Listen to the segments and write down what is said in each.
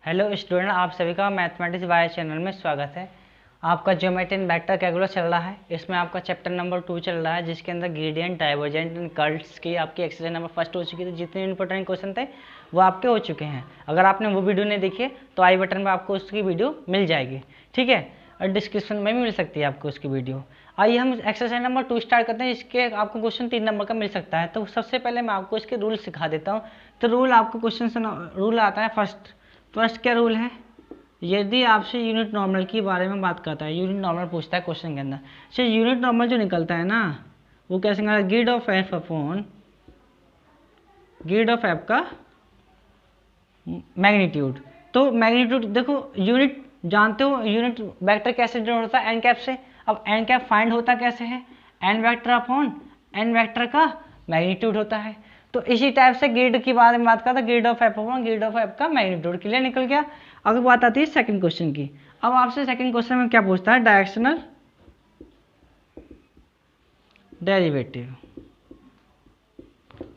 Hello student, आप सभी का मैथमेटिक्स वाई चैनल में स्वागत है। आपका ज्योमेट्री एंड वेक्टर कैलकुलस चल रहा है। इसमें आपका चैप्टर नंबर 2 चल रहा है, जिसके अंदर ग्रेडियंट, डाइवर्जेंट एंड कर्ल्स की आपकी एक्सरसाइज नंबर फर्स्ट हो चुकी थी। जितने इंपॉर्टेंट क्वेश्चन थे वो आपके हो चुके हैं। अगर आपने वो वीडियो नहीं देखी है तो आई बटन पर आपको उसकी वीडियो मिल जाएगी, ठीक है, और डिस्क्रिप्शन में भी मिल सकती है आपको उसकी वीडियो। आइए हम एक्सरसाइज नंबर 2 स्टार्ट करते हैं। इसके आपको क्वेश्चन 3 नंबर का मिल सकता है। तो सबसे पहले मैं आपको इसके रूल सिखा देता हूँ। तो रूल आपको क्वेश्चन से रूल आता है फर्स्ट क्या रूल है, यदि आपसे यूनिट नॉर्मल के बारे में बात करता है, यूनिट नॉर्मल पूछता है क्वेश्चन के अंदर से, यूनिट नॉर्मल जो निकलता है ना वो कैसे निकलता है, grad of F upon grad of F का मैग्नीट्यूड। तो मैग्नीट्यूड देखो, यूनिट जानते हो, यूनिट वेक्टर कैसे डिनोट होता है, एन कैप से। अब एन कैप फाइंड होता कैसे है, N vector upon N vector का मैग्नीट्यूड होता है। तो इसी टाइप से ग्रेड की बारे में बात करता है, grad of F upon grad of F का मैग्नीट्यूड। क्लियर, निकल गया। अगर बात आती है सेकंड क्वेश्चन की। अब आपसे सेकंड क्वेश्चन में क्या पूछता है, डायरेक्शनल डेरिवेटिव।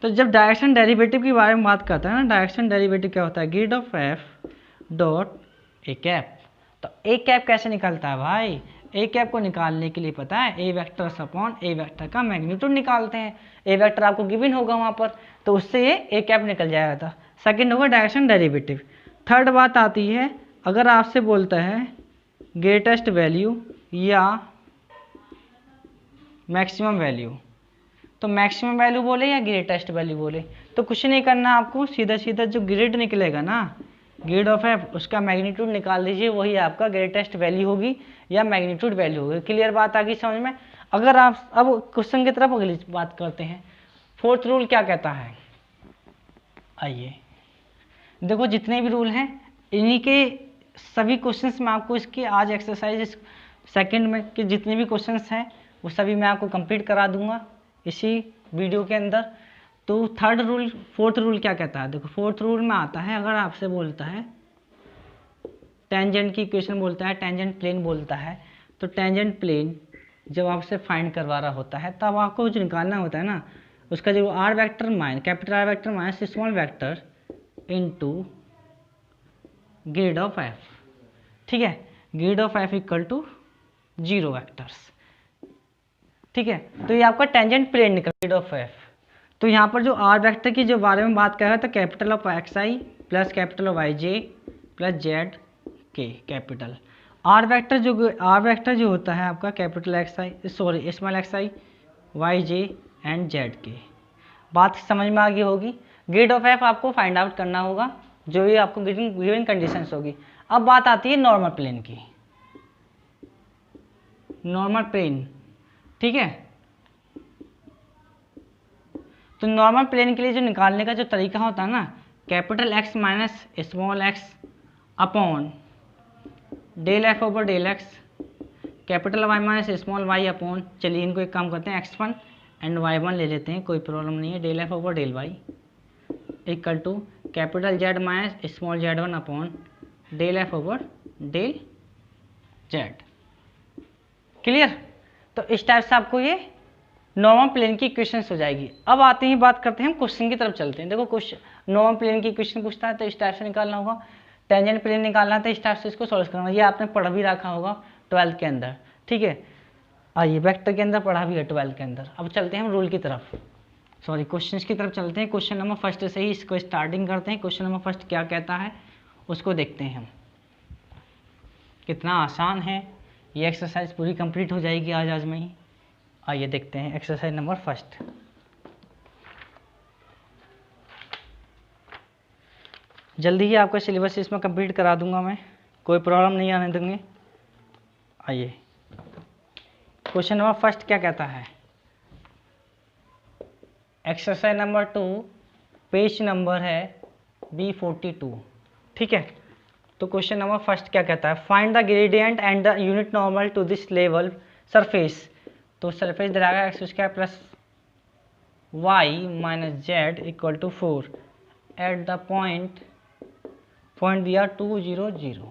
तो जब डायरेक्शन डेरिवेटिव के बारे में बात करता है ना, डायरेक्शन डेरिवेटिव क्या होता है, grad of F dot A cap. तो ए कैप कैसे निकलता है भाई, ए कैप को निकालने के लिए पता है ए वेक्टर अपॉन ए वेक्टर का मैग्नीट्यूड निकालते हैं। ए वेक्टर आपको गिवन होगा वहाँ पर, तो उससे ये ए कैप निकल जाएगा था। सेकंड होगा डायरेक्शन डेरिवेटिव। थर्ड बात आती है, अगर आपसे बोलता है ग्रेटेस्ट वैल्यू या मैक्सिमम वैल्यू, तो मैक्सिमम वैल्यू बोले या ग्रेटेस्ट वैल्यू बोले, तो कुछ नहीं करना आपको, सीधा सीधा जो ग्रेड निकलेगा ना, ग्रेड ऑफ एफ, उसका मैग्नीट्यूड निकाल दीजिए, वही आपका ग्रेटेस्ट वैल्यू होगी या मैग्नीट्यूड वैल्यू होगी। क्लियर बात आ गई समझ में। अगर आप अब क्वेश्चन की तरफ अगली बात करते हैं, फोर्थ रूल क्या कहता है। आइए देखो, जितने भी रूल हैं इन्हीं के सभी क्वेश्चंस में आपको इसकी आज एक्सरसाइज सेकंड में के जितने भी क्वेश्चंस हैं वो सभी मैं आपको कंप्लीट करा दूंगा इसी वीडियो के अंदर। तो फोर्थ रूल क्या कहता है, देखो फोर्थ रूल में आता है, अगर आपसे बोलता है टेंजेंट की इक्वेशन बोलता है, टेंजेंट प्लेन बोलता है, तो टेंजेंट प्लेन जब आपसे फाइंड करवा रहा होता है तब आपको जो निकालना होता है ना, उसका जो R vector minus capital R vector minus small vector into grad of F, ठीक है, grad of F equal to 0 vectors, ठीक है। तो ये आपका टेंजेंट प्लेन निकल ग्रेड ऑफ एफ। तो यहाँ पर जो आर वेक्टर की जो बारे में बात कर रहा था, capital of X I plus capital of Y J plus Z के कैपिटल आर वेक्टर जो होता है आपका capital X I, sorry small X I Y J and Z के। बात समझ में आ गई होगी। ग्रेड ऑफ एफ आपको फाइंड आउट करना होगा, जो भी आपको गिवन कंडीशंस होगी। अब बात आती है नॉर्मल प्लेन की, नॉर्मल प्लेन, ठीक है। तो नॉर्मल प्लेन के लिए जो निकालने का जो तरीका होता है ना, capital X minus small X upon del F over del X, capital Y minus small Y upon, चलिए इनको एक काम करते हैं, x1 एंड y1 ले लेते हैं, कोई प्रॉब्लम नहीं है, del F over del Y equal to capital Z minus small z1 upon del F over del Z. Clear. तो इस टाइप से आपको ये नॉर्मल प्लेन की इक्वेशंस हो जाएगी। अब आते ही बात करते हैं, हम क्वेश्चन की तरफ चलते हैं। देखो क्वेश्चन नॉर्मल प्लेन की इक्वेशन पूछता है तो इस टाइप से निकालना होगा, टेंजेंट प्लेन निकालना है तो इस टाइप से इसको सॉल्व करना। ये आपने पढ़ भी रखा होगा 12th के अंदर, ठीक है। आइए वेक्टर के अंदर पढ़ा भी है 12th के अंदर। अब चलते हैं हम रूल की तरफ, सॉरी क्वेश्चन की तरफ चलते हैं। क्वेश्चन नंबर फर्स्ट से ही इसको स्टार्टिंग करते हैं। क्वेश्चन नंबर फर्स्ट क्या कहता है उसको देखते हैं हम, कितना आसान है। ये एक्सरसाइज पूरी कंप्लीट हो जाएगी आज में ही। आइए देखते हैं एक्सरसाइज नंबर फर्स्ट। जल्दी ही आपका सिलेबस इसमें कंप्लीट करा दूंगा मैं, कोई प्रॉब्लम नहीं आने देंगे। आइए क्वेश्चन नंबर फर्स्ट क्या कहता है, एक्सरसाइज नंबर 2, पेज नंबर है B42, ठीक है। तो क्वेश्चन नंबर फर्स्ट क्या कहता है, find the gradient and the unit normal to this level surface. तो सरफेस दिलाएगा X square plus Y minus Z equal to 4 at the point दिया 2 0 0।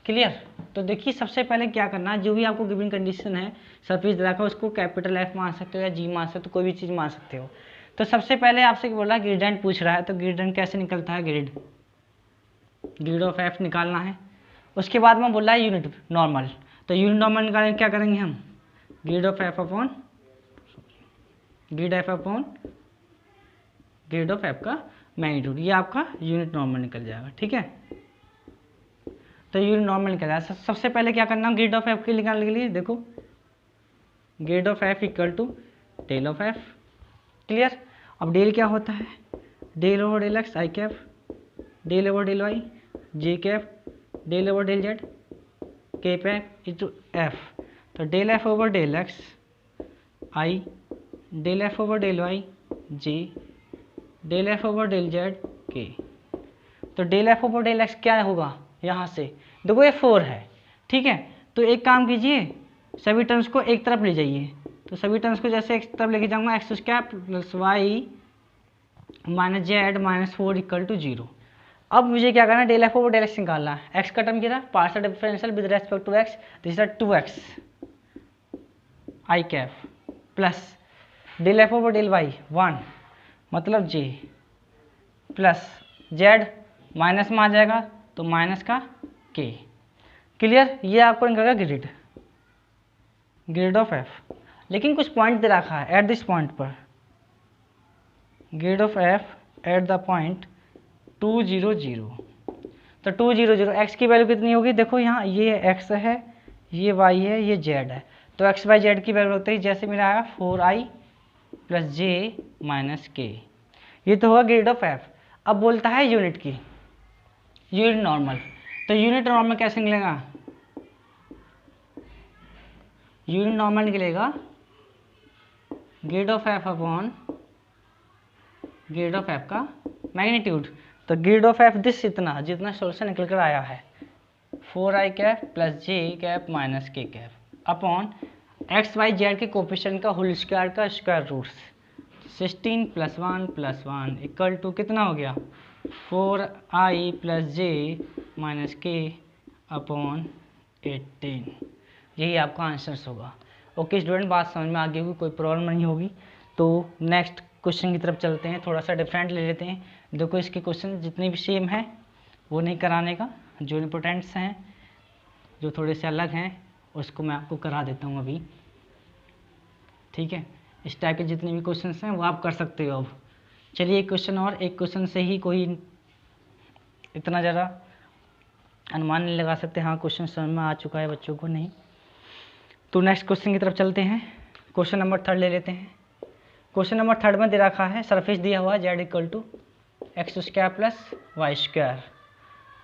क्लियर। तो देखिए सबसे पहले क्या करना है, जो भी आपको गिवन कंडीशन है सरफेस दिलाकर उसको कैपिटल एफ मान सकते हो या जी मान सकते हो, कोई भी चीज़ मान सकते हो। तो सबसे पहले आपसे बोला ग्रेडियंट पूछ रहा है, तो ग्रेडियंट कैसे निकलता है, ग्रेड ग्रेड ऑफ एफ निकालना है। उसके बाद में बोल रहा है यूनिट नॉर्मल, तो यूनिट नॉर्मल निकालने क्या करेंगे हम, grade of F upon grad of F का मैग्नीट्यूड, ये आपका यूनिट नॉर्मल निकल जाएगा। ठीक है, तो यूनिट नॉर्मल निकल जाएगा। सबसे पहले क्या करना है ग्रेड ऑफ एफ के निकालने के लिए, देखो grad of F equal to del of F, clear. अब डेल क्या होता है, del over del X I cap, del over del Y J cap, del over del Z K cap into F. तो del F over del X I, del F over del Y J, del F over del Z K. तो del F over del X क्या होगा, यहाँ से देखो ये 4 है। ठीक है, तो एक काम कीजिए, सभी टर्म्स को एक तरफ ले जाइए। तो सभी टर्म्स को जैसे एक तरफ लेके जाऊंगा, X square plus Y minus Z minus 4 equal to 0। अब मुझे क्या करना है, del F over del X निकालना है। एक्स का टर्म क्या था, partial differential with respect to X, this is 2x I cap plus del F over del Y 1 मतलब j प्लस जेड माइनस में आ जाएगा तो माइनस का k, क्लियर। ये आपको निकलेगा ग्रेड ऑफ एफ। लेकिन कुछ पॉइंट दे रखा है एट दिस पॉइंट पर, grade of F eight the point 2 0 0। तो 2 0 0 एक्स की वैल्यू कितनी होगी, देखो यहाँ ये एक्स है, ये वाई है, ये जेड है। तो एक्स बाई जेड की वैल्यू होती है जैसे मेरा आया 4i प्लस जे माइनस के, ये तो होगा ग्रेड ऑफ एफ। अब बोलता है यूनिट की, यूनिट नॉर्मल। तो यूनिट नॉर्मल कैसे निकलेगा, यूनिट नॉर्मल निकलेगा grad of F upon grad of F का मैग्नीट्यूड। तो ग्रेड ऑफ एफ दिस इतना जितना सोल्यूशन निकल कर आया है 4i cap plus J cap minus K cap upon X Y Z के कोफिशिएंट का होल स्क्वायर का square roots 16 plus 1 equal to कितना हो गया 4i plus J minus K upon 18। यही आपका आंसर्स होगा। ओके स्टूडेंट, बात समझ में आ गई होगी, कोई प्रॉब्लम नहीं होगी। तो नेक्स्ट क्वेश्चन की तरफ चलते हैं, थोड़ा सा डिफरेंट ले लेते हैं। देखो इसके क्वेश्चन जितने भी सेम है वो नहीं कराने का, जो इम्पोर्टेंट्स हैं जो थोड़े से अलग हैं उसको मैं आपको करा देता हूँ अभी। ठीक है, इस टाइप के जितने भी क्वेश्चन हैं वो आप कर सकते हो। अब चलिए एक क्वेश्चन और, एक क्वेश्चन से ही कोई इतना ज़्यादा अनुमान नहीं लगा सकते। हाँ क्वेश्चन समझ में आ चुका है बच्चों को, नहीं तो नेक्स्ट क्वेश्चन की तरफ चलते हैं। क्वेश्चन नंबर 3 ले लेते हैं। क्वेश्चन नंबर 3 में दे रखा है सरफेस दिया हुआ Z equal to X square plus Y square,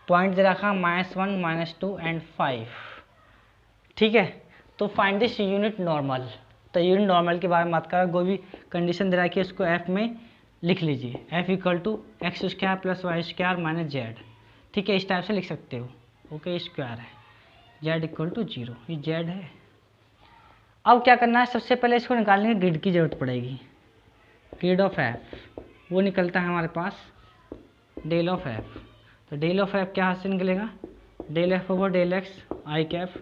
point दे रखा -1 -2 एंड 5। ठीक है, तो फाइंड दिस यूनिट नॉर्मल। तो यूनिट नॉर्मल के बारे में बात करें, कोई भी कंडीशन दे रखी है उसको एफ में लिख लीजिए, F equal to X square plus Y square minus Z. ठीक है, इस टाइप से लिख सकते हो। ओके स्क्वायर है, जेड इक्वल टू 0, ये जेड है। अब क्या करना है, सबसे पहले इसको निकालने की ग्रिड की जरूरत पड़ेगी। ग्रिड ऑफ एफ वो निकलता है हमारे पास डेल ऑफ एफ। तो डेल ऑफ एफ क्या हाथ से निकलेगा, del F over del X I cap,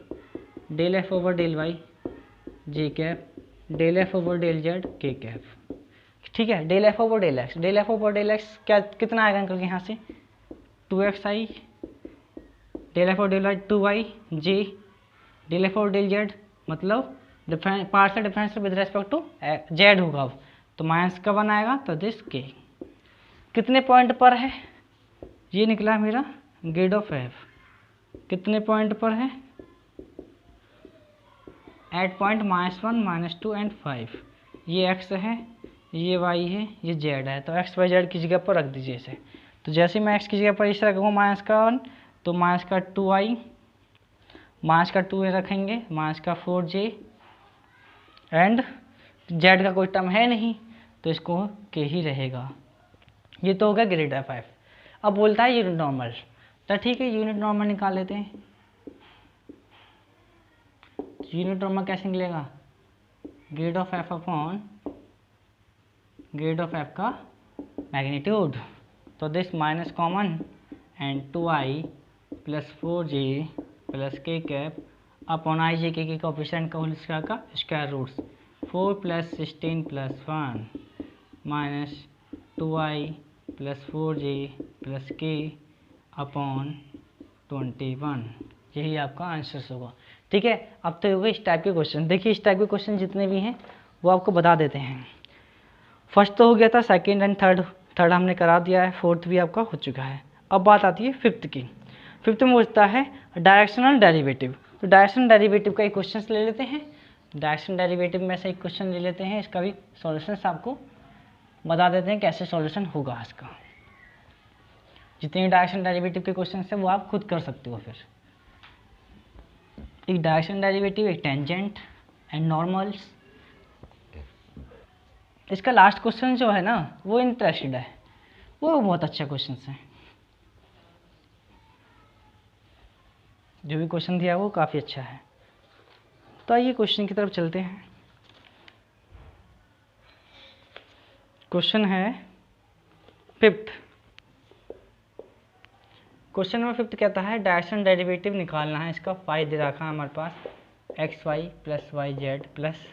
del F over del Y J cap, del F over del Z K cap. ठीक है, del F over del X, del F over del X क्या कितना आएगा निकल के यहाँ से 2x I, del F over del Y 2y J, del F over del Z मतलब partial difference with respect to Z होगा। अब तो माइनस का 1 आएगा, तो दिस के कितने पॉइंट पर है, ये निकला मेरा ग्रेड ऑफ एफ। कितने पॉइंट पर है, एट पॉइंट -1 -2 एंड 5। ये x है, ये y है, ये z है। तो x y z की जगह पर रख दीजिए इसे। तो जैसे मैं x की जगह पर इसे रखूँगा माइनस का 1, तो माइनस का 2i, माइनस का 2 रखेंगे, माइनस का 4j एंड z का कोई टर्म है नहीं तो इसको के ही रहेगा। ये तो हो गया ग्रेड ऑफ एफ। अब बोलता है यूनिट नॉर्मल, तो ठीक है यूनिट नॉर्मल निकाल लेते हैं। यूनिट नॉर्मल कैसे निकलेगा, grad of F upon grad of F का मैग्नीट्यूड। तो this minus common and 2i plus 4j plus K cap upon I J के कोफिशिएंट का होल स्क्वायर का square roots 4 plus 16 plus 1 minus 2i plus 4j plus K upon 21, यही आपका answer होगा। ठीक है, अब तो होगा इस टाइप के क्वेश्चन। देखिए इस टाइप के क्वेश्चन जितने भी हैं वो आपको बता देते हैं। फर्स्ट तो हो गया था, सेकंड एंड थर्ड हमने करा दिया है, फोर्थ भी आपका हो चुका है। अब बात आती है फिफ्थ की। फिफ्थ में पूछता है डायरेक्शनल डेरिवेटिव। तो डायरेक्शनल डेरिवेटिव का एक क्वेश्चन ले लेते हैं। डायरेक्शनल डेरिवेटिव में से एक क्वेश्चन ले लेते हैं, इसका भी सॉल्यूशंस आपको बता देते हैं कैसे सॉल्यूशन होगा इसका। जितने डायरेक्शनल डेरिवेटिव के क्वेश्चन हैं वो आप खुद कर सकते हो। फिर एक डायरेक्शनल डेरिवेटिव, एक टेंजेंट एंड नॉर्मल्स। इसका लास्ट क्वेश्चन जो है ना वो इंटरेस्टेड है, वो बहुत अच्छा क्वेश्चन है। जो भी क्वेश्चन दिया है वो काफ़ी अच्छा है। तो आइए क्वेश्चन की तरफ चलते हैं। क्वेश्चन है फिफ्थ। क्वेश्चन नंबर फिफ्थ कहता है डायरेक्शनल डेरिवेटिव निकालना है। इसका फाई दे रखा है हमारे पास, X Y plus Y Z plus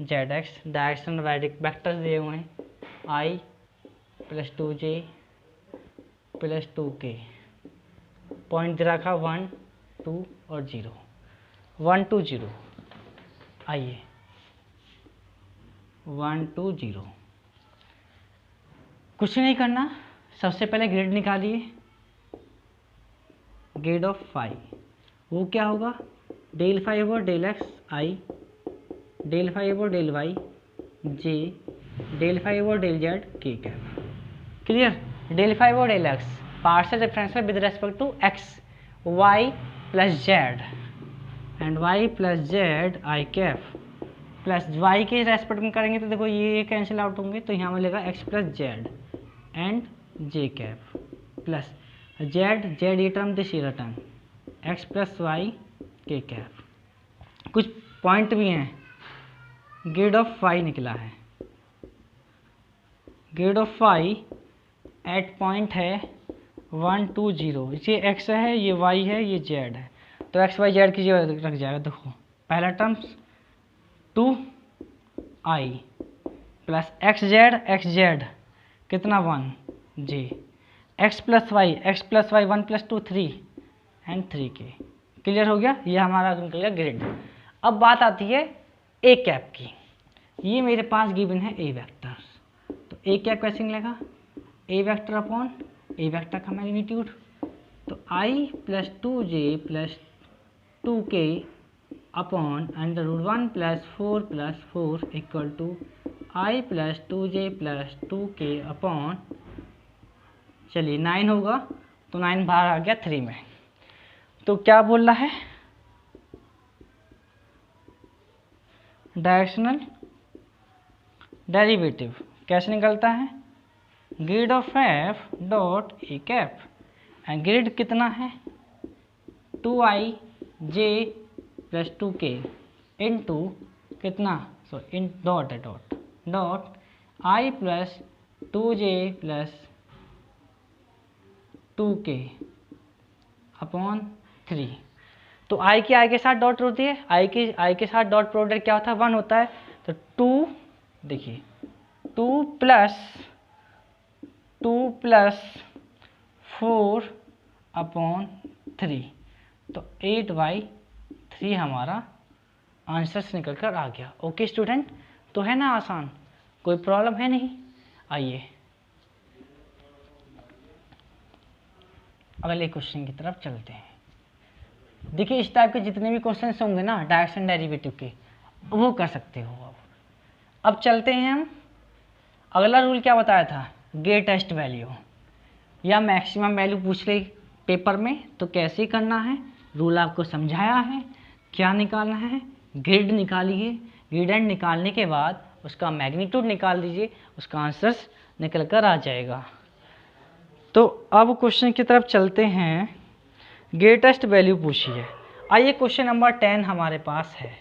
Z X. Directional vectors दिए हुए हैं, I plus 2j plus 2k। Point दे रखा 1, 2 और 0, 1 2 0। आइए 1 2 0, कुछ नहीं करना, सबसे पहले ग्रेड निकालिए। ग्रेड ऑफ फाई वो क्या होगा, del phi over del X I, del phi over del Y J, del phi over del Z K cap. Clear. Del phi over del X partial differential with respect to X Y plus Z and Y plus Z I cap, plus Y के respect में करेंगे तो देखो ये cancel out होंगे, तो यहाँ मिलेगा X plus Z and J cap, plus Z Z ये टर्म दिस ये term X plus Y K cap. कुछ पॉइंट भी हैं, ग्रेड ऑफ फाई निकला है। Grad of phi at point है 1 2 0। ये एक्स है, ये वाई है, ये जेड है, तो एक्स वाई जेड की जगह रख जाएगा। देखो पहला terms 2 I plus X Z कितना 1 J, X plus Y 1 plus 2 3 and 3k। Clear हो गया, ये हमारा निकलेगा ग्रेड। अब बात आती है ए कैप की। ये मेरे पास गिवन है ए वेक्टर, तो ए कैप कैसे मिलेगा, A vector upon A vector का मैग्नीट्यूड, तो I plus 2j plus 2k upon √1 plus 4 equal to I plus 2j plus 2k upon, चलिए 9 होगा, तो 9 बाहर आ गया 3 में। तो क्या बोल रहा है, डायरेक्शनल डेरिवेटिव कैसे निकलता है, grad of F dot A cap, and grade कितना है 2i j plus 2k into कितना, सो इन डॉट है dot i plus 2j plus 2k upon 3। तो i के साथ डॉट होती है, i के साथ डॉट प्रोडक्ट क्या होता है 1 होता है, तो 2 देखिए 2 प्लस 4 अपॉन 3, तो 8/3 हमारा आंसर से निकल कर आ गया। ओके स्टूडेंट, तो है ना आसान, कोई प्रॉब्लम है नहीं। आइए अगले क्वेश्चन की तरफ चलते हैं। देखिए इस टाइप के जितने भी क्वेश्चन होंगे ना डायरेक्शन डेरिवेटिव के, वो कर सकते हो। अब चलते हैं हम, अगला रूल क्या बताया था, ग्रेटेस्ट वैल्यू या मैक्सिमम वैल्यू पूछ रही पेपर में, तो कैसे करना है, रूल आपको समझाया है। क्या निकालना है, ग्रेड निकालिए, ग्रेडेंट निकालने के बाद उसका मैग्नीट्यूड निकाल दीजिए, उसका आंसर निकल कर आ जाएगा। तो अब क्वेश्चन की तरफ चलते हैं, ग्रेटेस्ट वैल्यू पूछी है। आइए क्वेश्चन नंबर 10 हमारे पास है।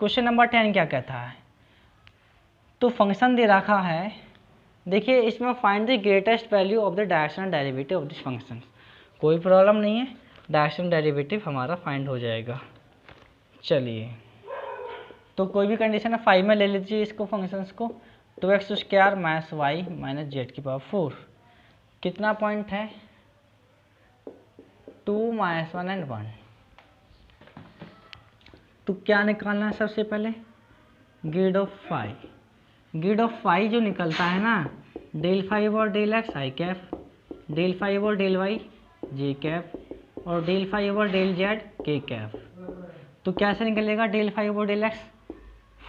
क्वेश्चन नंबर 10 क्या कहता है, तो फंक्शन दे रखा है, देखिए इसमें find the greatest value of the directional derivative of this function. कोई प्रॉब्लम नहीं है, डायरेक्शनल डेरिवेटिव हमारा फाइंड हो जाएगा। चलिए तो कोई भी कंडीशन है 5 में ले लीजिए इसको, फंक्शंस को, 2x² - y - z⁴ कितना पॉइंट है 2 - 1 and 1। तो क्या निकालना है सबसे पहले, grad of phi. Grad of phi जो निकलता है ना, del phi over del X I cap, del phi over del Y J cap, और del phi over del Z K cap. तो कैसे निकलेगा, del phi over del X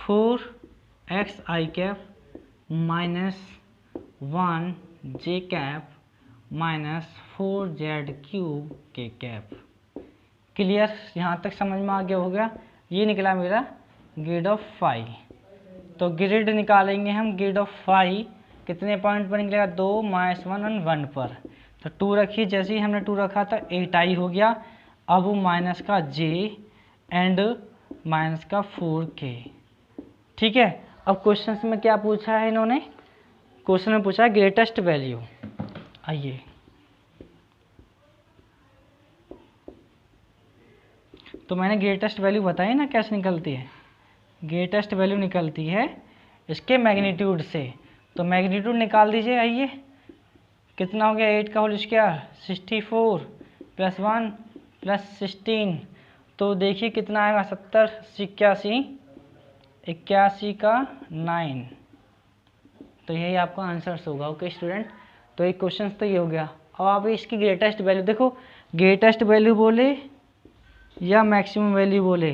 4x I cap -1 J cap -4z cube K cap. Clear, यहाँ तक समझ में आ गया होगा। ये निकला मेरा ग्रेड ऑफ फाई। तो ग्रेड निकालेंगे हम ग्रेड ऑफ फाई, कितने पॉइंट पर निकलेगा, 2 - 1 और 1 पर। तो 2 रखिए, जैसे ही हमने 2 रखा था 8 आई हो गया। अब वो माइनस का j एंड माइनस का 4k। ठीक है, अब क्वेश्चन में क्या पूछा है इन्होंने, क्वेश्चन में पूछा ग्रेटेस्ट वैल्यू। आइए, तो मैंने ग्रेटेस्ट वैल्यू बताई ना कैसे निकलती है। ग्रेटेस्ट वैल्यू निकलती है इसके मैग्नीट्यूड से। तो मैग्नीट्यूड निकाल दीजिए। आइए, कितना हो गया, 8 का होल स्क्वायर 64 + 1 + 16। तो देखिए कितना आएगा, 70 81 81 का 9। तो यही आपका आंसर होगा। ओके स्टूडेंट, तो एक क्वेश्चन तो ये हो गया। अब आप इसकी ग्रेटेस्ट वैल्यू देखो, ग्रेटेस्ट वैल्यू बोले या मैक्सिमम वैल्यू बोले,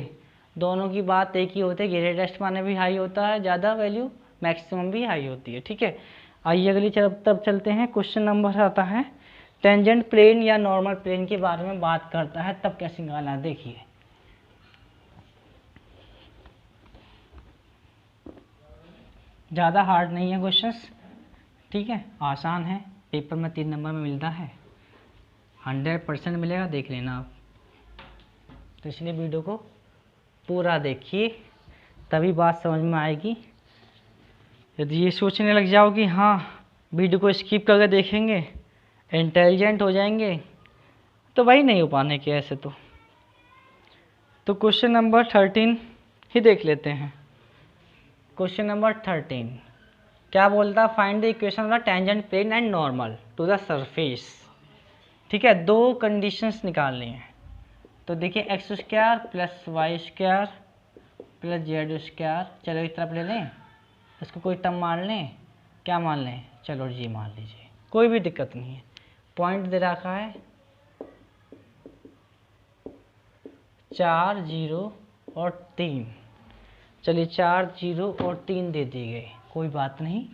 दोनों की बात एक ही होती है। ग्रेटेस्ट माने भी हाई होता है ज़्यादा वैल्यू, मैक्सिमम भी हाई होती है। ठीक है, आइए अगली तब चलते हैं। क्वेश्चन नंबर आता है टेंजेंट प्लेन या नॉर्मल प्लेन के बारे में बात करता है, तब कैसे निकालना है देखिए। ज़्यादा हार्ड नहीं है क्वेश्चंस, ठीक है, आसान है। पेपर में 3 नंबर में मिलता है, 100% मिलेगा, देख लेना आप। तो इसलिए वीडियो को पूरा देखिए, तभी बात समझ में आएगी। यदि ये सोचने लग जाओ कि हाँ वीडियो को स्किप करके देखेंगे इंटेलिजेंट हो जाएंगे, तो वही नहीं हो पाने के ऐसे। तो क्वेश्चन नंबर 13 ही देख लेते हैं। क्वेश्चन नंबर 13 क्या बोलता, find the equation of the tangent plane and normal to the surface. ठीक है, 2 कंडीशंस निकालनी है। तो देखिए x² + y² + z², चलो एक तरफ ले लें, इसको कोई टर्म मान लें, क्या मान लें, चलो जी मान लीजिए, कोई भी दिक्कत नहीं है। पॉइंट दे रखा है 4 0 और 3, चलिए 4 0 और 3 दे दिए गए, कोई बात नहीं।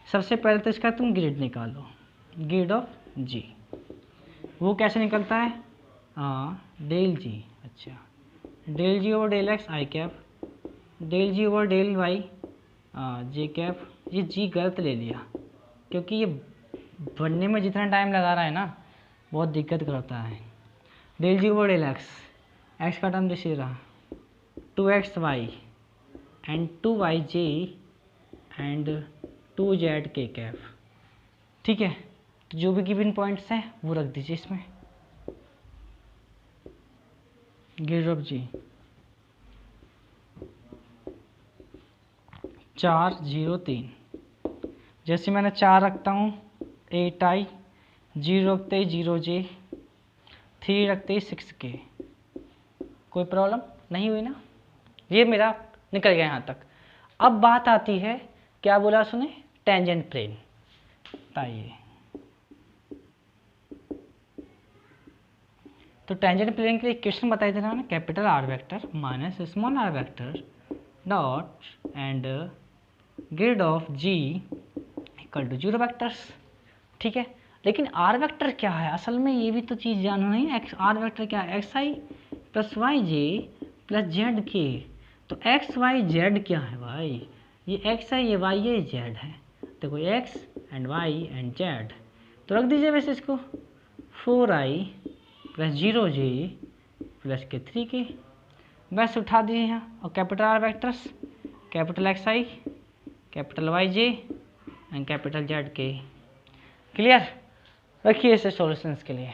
सबसे पहले तो इसका तुम ग्रेड निकालो, ग्रेड ऑफ जी। वो कैसे निकलता है, डेल जी, अच्छा, del ji over del X I cap, del ji over del Y J cap. ये जी गलत ले लिया, क्योंकि ये बनने में जितना टाइम लगा रहा है ना, बहुत दिक्कत करता है। डेल जी ओवर डेल एक्स, एक्स का टर्म जैसे रहा 2xy and 2yj and 2z के कैप। ठीक है, तो जो भी गिवन पॉइंट्स हैं वो रख दीजिए इसमें। ग्रेड ऑफ जी 4 0 3, जैसे मैंने 4 रखता हूँ 8 आई, 0 रखते ही 0j, 3 रखते ही 6k। कोई प्रॉब्लम नहीं हुई ना, ये मेरा निकल गया यहाँ तक। अब बात आती है, क्या बोला सुने, टेंजेंट प्लेन। आइए, तो टेंजेंट प्लेन के लिए इक्वेशन बताई दे रहा है ना, capital R vector minus small r vector dot and grad of G equal to 0 vectors. ठीक है, लेकिन R वेक्टर क्या है, असल में ये भी तो चीज़ जानना नहीं है। R वेक्टर क्या है, xi + yj + zk। तो x y z क्या है भाई, ये x है, ये y है, ये z है। देखो x and y and z, तो रख दीजिए वैसे इसको 4i + 0j + के 3k, बस उठा दीजिए यहाँ। और capital R vectors, capital xi, capital yj and capital zk। Clear, रखिए इसे सॉल्यूशंस के लिए।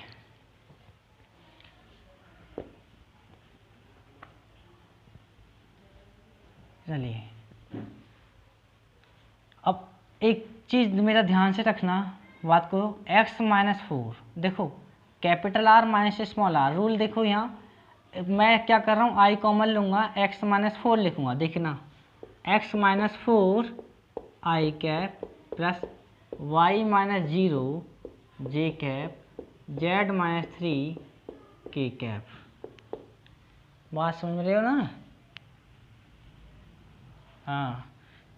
चलिए, अब एक चीज़ मेरा ध्यान से रखना बात को, x - 4 देखो capital R minus small R. Rule देखो यहाँ मैं क्या कर रहा हूँ, आई कॉमन लूँगा, एक्स माइनस 4 लिखूँगा। देखना X minus 4 I cap plus Y minus 0 J cap Z minus 3 K cap. बात समझ रहे हो ना? हाँ,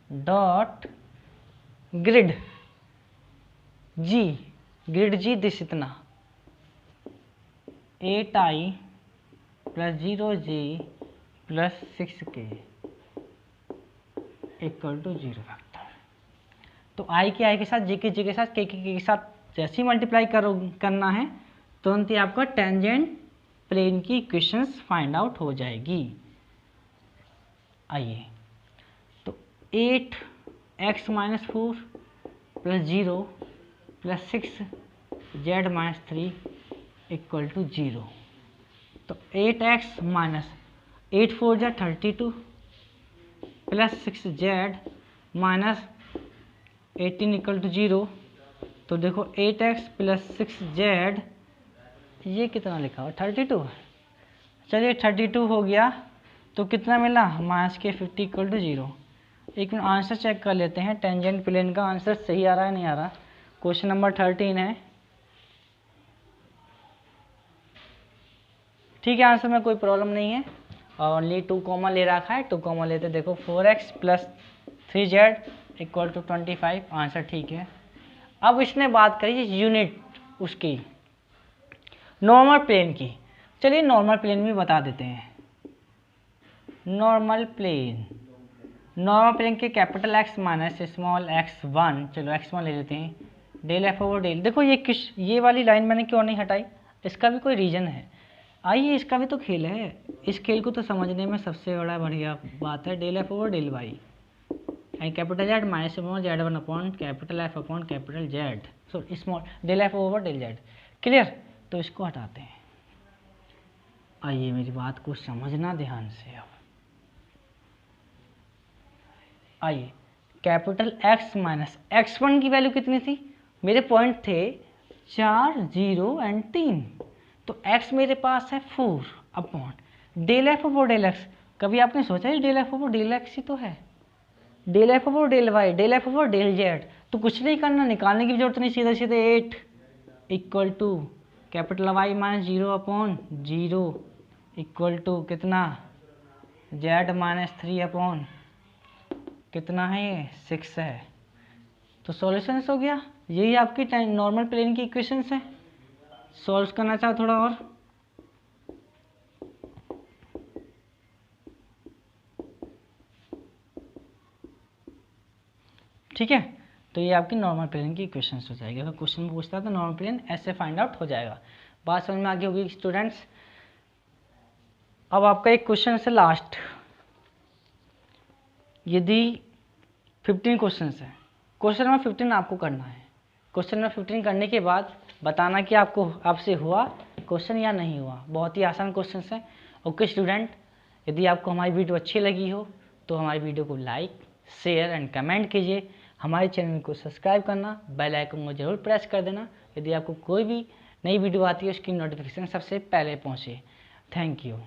डॉट ग्रिड जी दिस इतना 8i plus 0j plus 6k equal to 0 factor. तो i के साथ j के साथ k के साथ जैसे ही मल्टीप्लाई करना है तुरंत ही आपका टेंजेंट प्लेन की इक्वेशंस फाइंड आउट हो जाएगी। आइए, तो 8x minus 4 plus 0 plus 6 Z minus 3 equal to 0। तो 8x माइनस 8 4 जा 32 plus 6 Z minus 18 equal to 0। तो देखो 8x प्लस 6 जेड, ये कितना लिखा हुआ 32। चलिए 32 हो गया, तो कितना मिला माइनस के 50 इक्वल टू 0। एक मिनट आंसर चेक कर लेते हैं, टेंजेंट प्लेन का आंसर सही आ रहा है नहीं आ रहा। क्वेश्चन नंबर 13 है, ठीक है आंसर में कोई प्रॉब्लम नहीं है। ओनली 2 कॉमन ले रखा है, 2 कॉमन लेते देखो 4x plus 3z equal to 25, answer ठीक है। अब इसने बात करी यूनिट उसकी नॉर्मल प्लेन की। चलिए नॉर्मल प्लेन भी बता देते हैं। नॉर्मल प्लेन के capital X minus small x1, चलो x1 ले लेते हैं, डेल एफ ओवर डेल। देखो ये वाली लाइन मैंने क्यों नहीं हटाई, इसका भी कोई रीज़न है। आइए इसका भी तो खेल है, इस खेल को तो समझने में सबसे बड़ा बढ़िया बात है del F over del Y and capital Z minus small Z 1 upon capital F upon capital Z, so small del F over del Z. Clear? तो इसको हटाते हैं। आइए मेरी बात को समझना ध्यान से। अब आइए कैपिटल एक्स माइनस x1 की वैल्यू कितनी थी, मेरे पॉइंट थे 4 0 एंड 3, तो x मेरे पास है 4 upon del F over del X. कभी आपने सोचा है del F over del X ही तो है, del F over del Y del F over del Z. तो कुछ नहीं करना, निकालने की जरूरत नहीं, सीधे सीधे 8 equal to capital Y minus 0 upon 0 equal to कितना जेड माइनस 3 अपॉन कितना है ये 6 है। तो सॉल्यूशन हो गया। यही आपकी नॉर्मल प्लेन की इक्वेशंस है। सॉल्व करना चाहो थोड़ा और, ठीक है। तो ये आपकी नॉर्मल प्लेन की इक्वेशंस हो जाएगी। अगर क्वेश्चन में पूछता है तो नॉर्मल प्लेन ऐसे फाइंड आउट हो जाएगा। बात समझ में आ गई होगी स्टूडेंट्स। अब आपका एक क्वेश्चन है लास्ट, यदि 15 क्वेश्चन है, क्वेश्चन नंबर 15 आपको करना है। क्वेश्चन नंबर 15 करने के बाद बताना कि आपसे हुआ क्वेश्चन या नहीं हुआ। बहुत ही आसान क्वेश्चन है। ओके स्टूडेंट, यदि आपको हमारी वीडियो अच्छी लगी हो तो हमारी वीडियो को लाइक शेयर एंड कमेंट कीजिए। हमारे चैनल को सब्सक्राइब करना, बेल आइकन को जरूर प्रेस कर देना, यदि आपको कोई भी नई वीडियो आती है उसकी नोटिफिकेशन सबसे पहले पहुँचे। Thank you.